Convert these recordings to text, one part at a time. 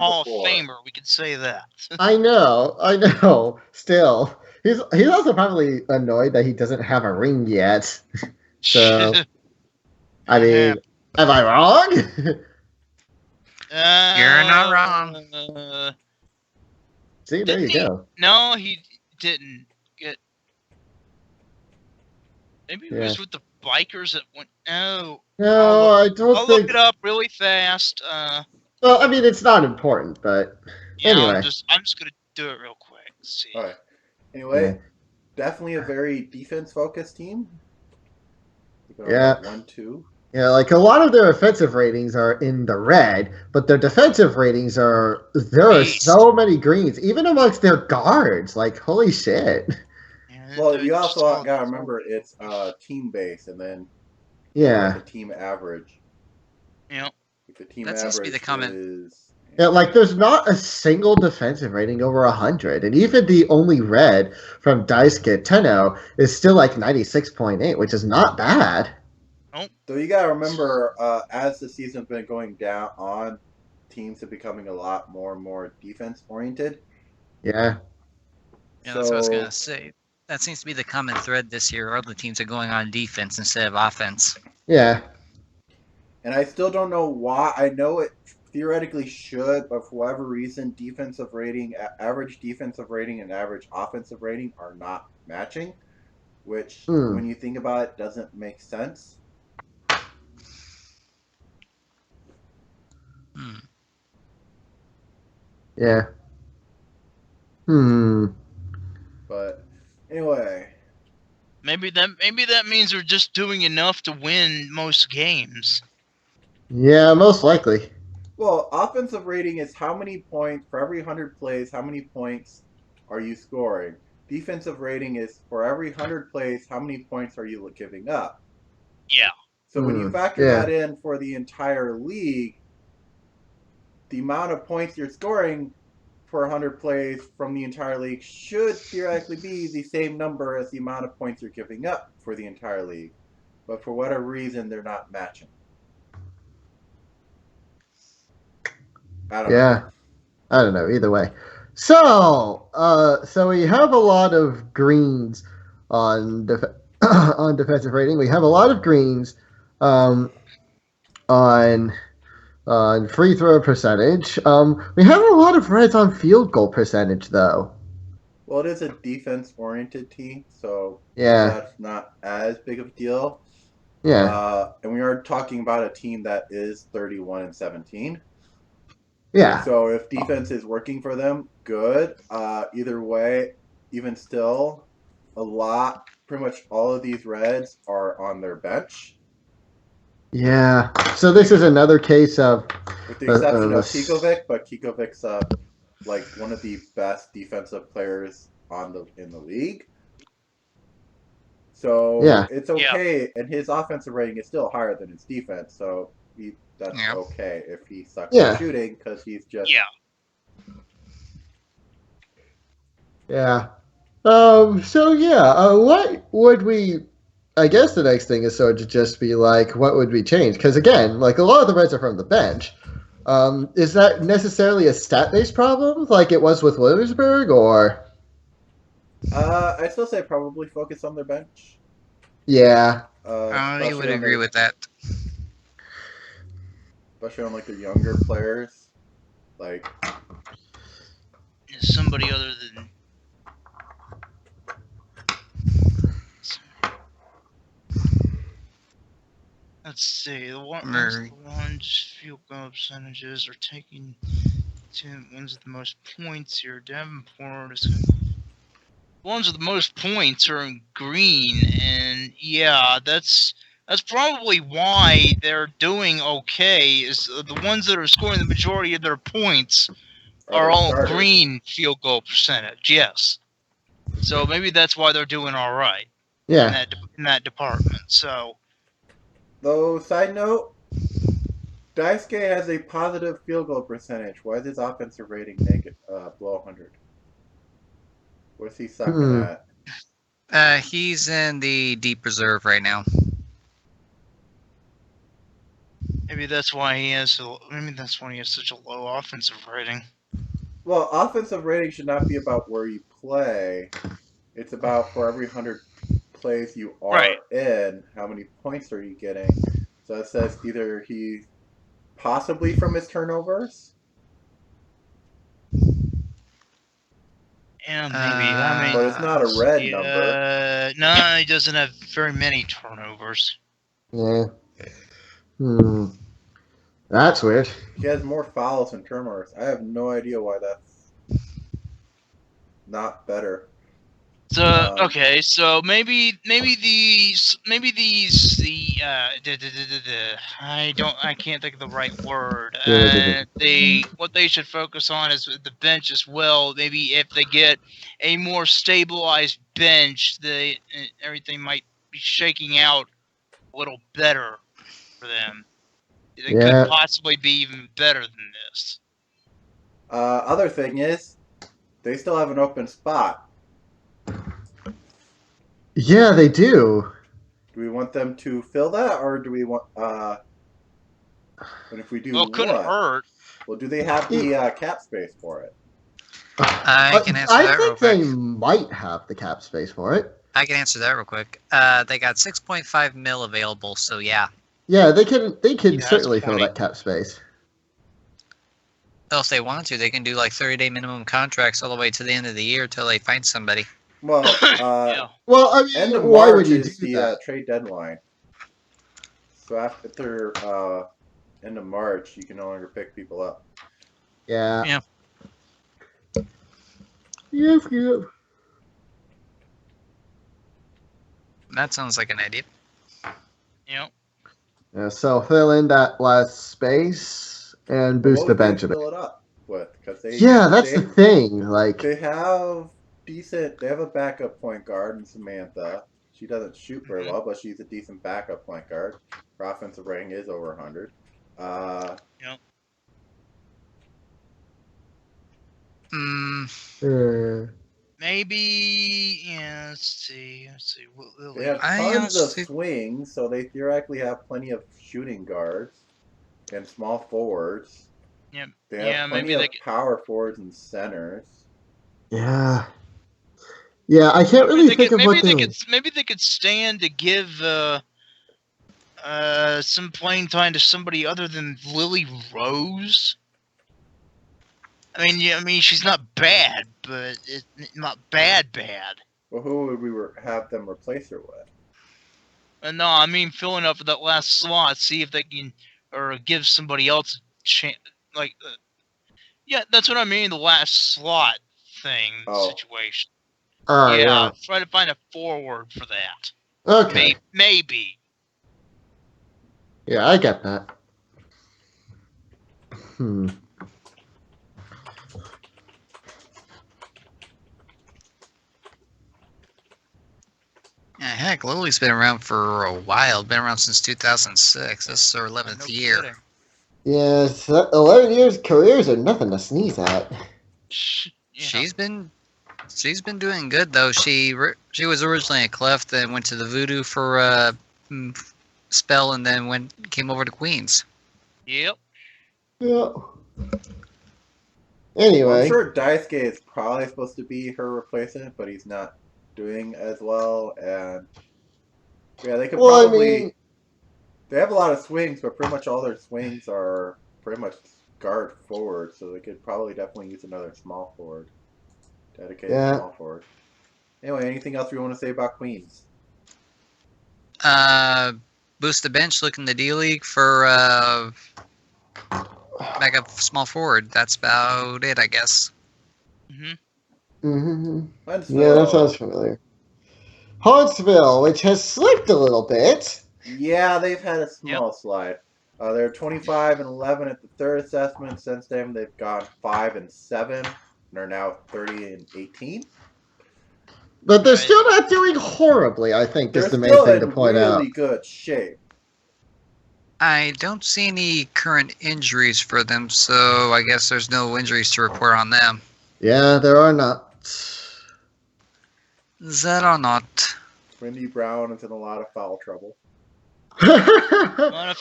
Hall of before. Famer. We could say that. I know. Still, he's also probably annoyed that he doesn't have a ring yet. So, I mean, am I wrong? You're not wrong. See, there you go. No, he didn't get. Maybe he was with the bikers that went. No. No, I don't I'll think. look it up really fast. Well, I mean, it's not important, but anyway. I'm just gonna do it real quick. Let's see. All right. Anyway, definitely a very defense-focused team. Yeah. 1-2. Yeah, like a lot of their offensive ratings are in the red, but their defensive ratings are are so many greens, even amongst their guards. Like, holy shit. Well, you also gotta remember it's team base, and then the team average. Yeah, the team that seems to be the comment. Yeah, like there's not a single defensive rating over 100, and even the only red from Daisuke Tenno is still like 96.8, which is not bad. So you gotta remember, as the season's been going down on, teams are becoming a lot more and more defense oriented. Yeah. Yeah, that's what I was gonna say. That seems to be the common thread this year. All the teams are going on defense instead of offense. Yeah. And I still don't know why. I know it theoretically should, but for whatever reason, average defensive rating and average offensive rating are not matching, which, when you think about it, doesn't make sense. Yeah. But anyway, maybe that means they're just doing enough to win most games. Yeah, most likely. Well, offensive rating is how many points for every 100 plays, how many points are you scoring? Defensive rating is for every 100 plays, how many points are you giving up? Yeah. So when you factor that in for the entire league, the amount of points you're scoring for 100 plays from the entire league should theoretically be the same number as the amount of points you're giving up for the entire league. But for whatever reason, they're not matching. I don't know. I don't know. Either way. So we have a lot of greens on on defensive rating. We have a lot of greens on free throw percentage. We have a lot of reds on field goal percentage, though. Well, it is a defense-oriented team, so that's not as big of a deal. Yeah. And we are talking about a team that is 31-17. Yeah. So if defense is working for them, good. Either way, even still, pretty much all of these reds are on their bench. Yeah. So this is another case of, with the exception of Kikovic, but Kikovic's like one of the best defensive players in the league. So it's okay, and his offensive rating is still higher than his defense. So that's okay if he sucks at shooting because he's just what would we? I guess the next thing is sort of just be like, what would we change? Because again, like a lot of the reds are from the bench. Is that necessarily a stat-based problem, like it was with Williamsburg, or? I'd still say probably focus on their bench. Yeah. I would agree with that. Especially on like the younger players, like somebody other than. Let's see. The ones field goal percentages are taking two ones with the most points here. Davenport is. The ones with the most points are in green, and that's probably why they're doing okay. Is the ones that are scoring the majority of their points are all green field goal percentage. Yes, so maybe that's why they're doing all right. Yeah. In that department. So. Though, side note, Daisuke has a positive field goal percentage. Why is his offensive rating below 100? What's he sucking at? He's in the deep reserve right now. Maybe that's why he has. Maybe that's why he has such a low offensive rating. Well, offensive rating should not be about where you play. It's about for every 100 plays you are in, how many points are you getting? So it says either he possibly from his turnovers. Yeah, maybe. I mean, but it's not a red number. No, he doesn't have very many turnovers. Yeah. That's weird. He has more fouls than turnovers. I have no idea why that's not better. So okay, so maybe I can't think of the right word. What they should focus on is the bench as well. Maybe if they get a more stabilized bench, everything might be shaking out a little better for them. It could possibly be even better than this. Other thing is, they still have an open spot. Yeah, they do. Do we want them to fill that, or do we want? And if we do, well, it couldn't hurt. Well, do they have the cap space for it? I can answer that real quick. I think they might have the cap space for it. I can answer that real quick. They got 6.5 mil available, so yeah. Yeah, they can certainly fill that cap space. Well, if they want to, they can do like 30-day minimum contracts all the way to the end of the year till they find somebody. Well, well, I mean, end of why March would you is do the that? Trade deadline. So after end of March, you can no longer pick people up. Yeah. Yeah. Yep. That sounds like an idea. Yep. Yeah, so fill in that last space and boost the bench a bit. Fill it up with, because that's the thing. Like they have a backup point guard in Samantha. She doesn't shoot very well, but she's a decent backup point guard. Her offensive rating is over 100. Yep. Maybe. Yeah. Let's see. They have tons of swings, so they theoretically have plenty of shooting guards and small forwards. Yep. They have plenty of power forwards and centers. Yeah. Yeah, I can't really think of what maybe they could stand to give some playing time to somebody other than Lily Rose. I mean, she's not bad, but it's not bad. Well, who would we have them replace her with? No, I mean filling up that last slot. See if they can, or give somebody else a chance. Like, yeah, that's what I mean. The last slot thing situation. Yeah, try to find a forward for that. Okay. Maybe. Yeah, I get that. Yeah, heck, Lily's been around for a while. Been around since 2006. This is her 11th year. Kidding. Yeah, 11 years careers are nothing to sneeze at. Yeah. She's been doing good though. She was originally a Clef, then went to the Voodoo for a spell, and then came over to Queens. Yep. Yeah. Anyway, well, I'm sure Daisuke is probably supposed to be her replacement, but he's not doing as well. And yeah, they could probably. They have a lot of swings, but pretty much all their swings are pretty much guard forward, so they could probably definitely use another small forward. Dedicated small forward. Anyway, anything else we want to say about Queens? Boost the bench, look in the D League for backup small forward. That's about it, I guess. Yeah, that sounds familiar. Huntsville, which has slipped a little bit. Yeah, they've had a small slide. They're 25-11 at the third assessment. Since then, they've gone 5-7, and are now 30-18. But they're still not doing horribly, I think, is the main thing to point out. They're in really good shape. I don't see any current injuries for them, so I guess there's no injuries to report on them. Yeah, there are not. There are not. Wendy Brown is in a lot of foul trouble. Well,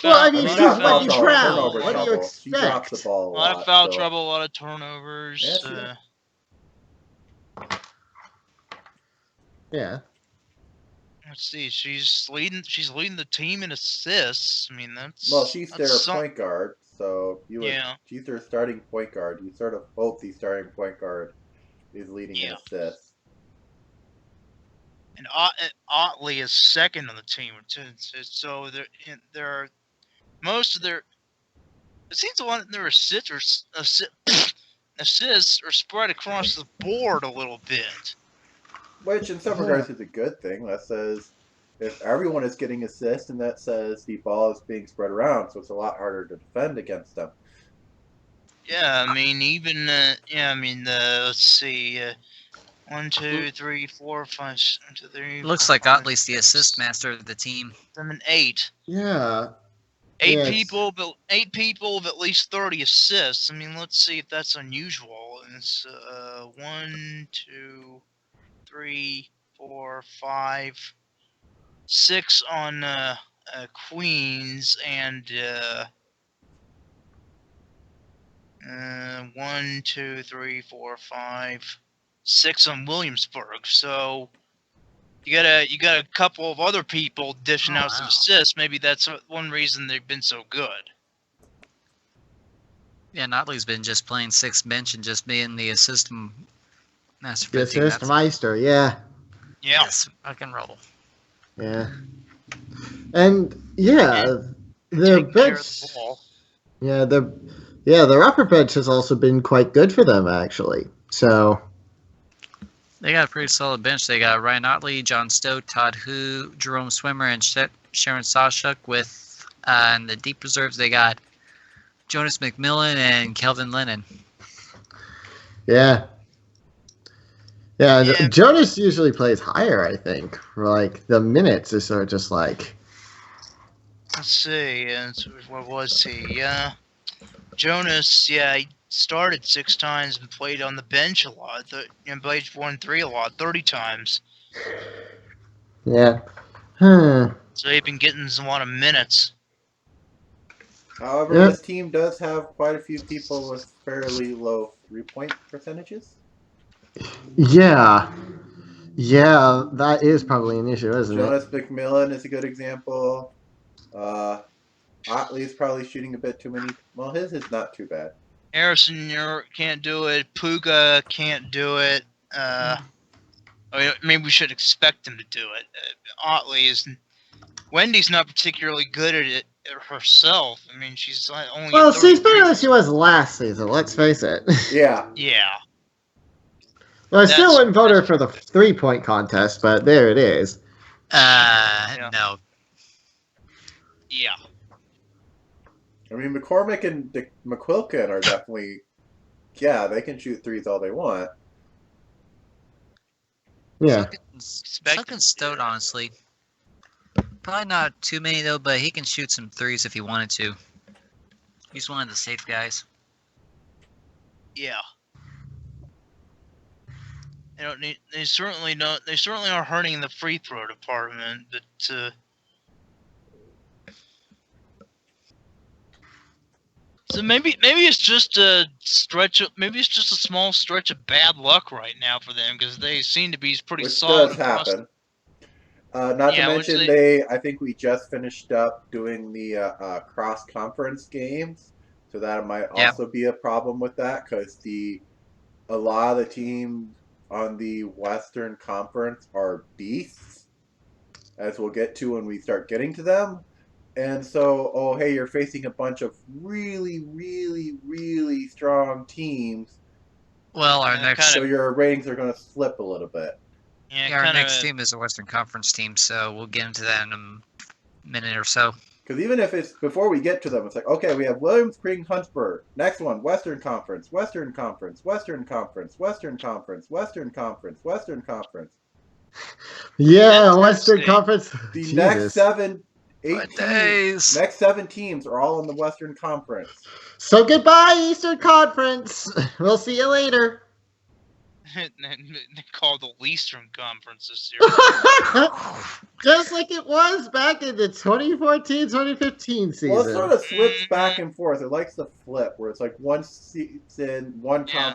I mean, lot she's of foul letting trouble, Trout. turnover What do you trouble. She drops the expect? ball a lot of foul so. trouble, a lot of turnovers. Yeah. Let's see, she's leading the team in assists. I mean, She's that's their point guard, so she's their starting point guard. You sort of hope the starting point guard is leading in assists. And Otley is second on the team, so they're most of their. It seems like their assists are spread across the board a little bit. Which, in some regards, is a good thing. That says if everyone is getting assists, and that says the ball is being spread around, so it's a lot harder to defend against them. Yeah, I mean, even let's see, 1, 2, 3, 4, 5, 6, 1, 2, 3. Looks like Otley's the assist master of the team. 7, 8. Yeah. 8 people, but 8 people with at least 30 assists. I mean, let's see if that's unusual. It's 1, 2, 3, 4, 5, 6 on Queens, and 1, 2, 3, 4, 5, 6 on Williamsburg. So you got a couple of other people dishing out some assists. Maybe that's one reason they've been so good. Yeah, Notley's been just playing sixth bench and just being the assist master. The assist meister, yeah. Yeah. Yes, rock and roll. Yeah. And the bench. Their upper bench has also been quite good for them, actually. So they got a pretty solid bench. They got Ryan Otley, John Stowe, Todd Hu, Jerome Swimmer, and Sharon Sawchuk. With in the deep reserves, they got Jonas McMillan and Kelvin Lennon. Yeah. Jonas usually plays higher, I think. Like the minutes is sort of just like. Let's see. What was he? Jonas. Yeah, he started 6 times and played on the bench a lot. And played 1-3 a lot, 30 times. Yeah. So they've been getting a lot of minutes. However, this team does have quite a few people with fairly low 3-point percentages. Yeah, that is probably an issue, isn't Jonas McMillan is a good example. Otley is probably shooting a bit too many. Well, his is not too bad. Harrison can't do it. Puga can't do it. Maybe we should expect him to do it. Otley is. Wendy's not particularly good at it herself. I mean, she's only. Well, she's better than she was last season. Let's face it. Yeah. Well, I still wouldn't vote her for the 3-point contest, but there it is. No. Yeah. I mean, McCormick and McQuilkin are definitely. Yeah, they can shoot threes all they want. Yeah. Second Stoat, honestly. Probably not too many, though, but he can shoot some threes if he wanted to. He's one of the safe guys. Yeah. They certainly don't. They certainly are hurting in the free throw department, but. So maybe it's just a stretch. Maybe it's just a small stretch of bad luck right now for them because they seem to be pretty solid. Which does happen. Not to mention, I think we just finished up doing the cross-conference games, so that might also be a problem with that because a lot of the teams on the Western Conference are beasts, as we'll get to when we start getting to them. And so, hey, you're facing a bunch of really, really, really strong teams. Well, so your ratings are going to slip a little bit. Yeah, our next team is a Western Conference team, so we'll get into that in a minute or so. Because even if it's before we get to them, it's like, okay, we have Williams, Spring, Huntsburg. Next one, Western Conference, Western Conference, Western Conference, Western Conference, Western Conference, Western Conference. Yeah, Western Conference. The next 7 teams are all in the Western Conference. So goodbye, Eastern Conference. We'll see you later. They called the Eastern Conference this year. Just like it was back in the 2014-2015 season. Well, it sort of slips back and forth. It likes to flip, where it's like one season, one Yeah. conference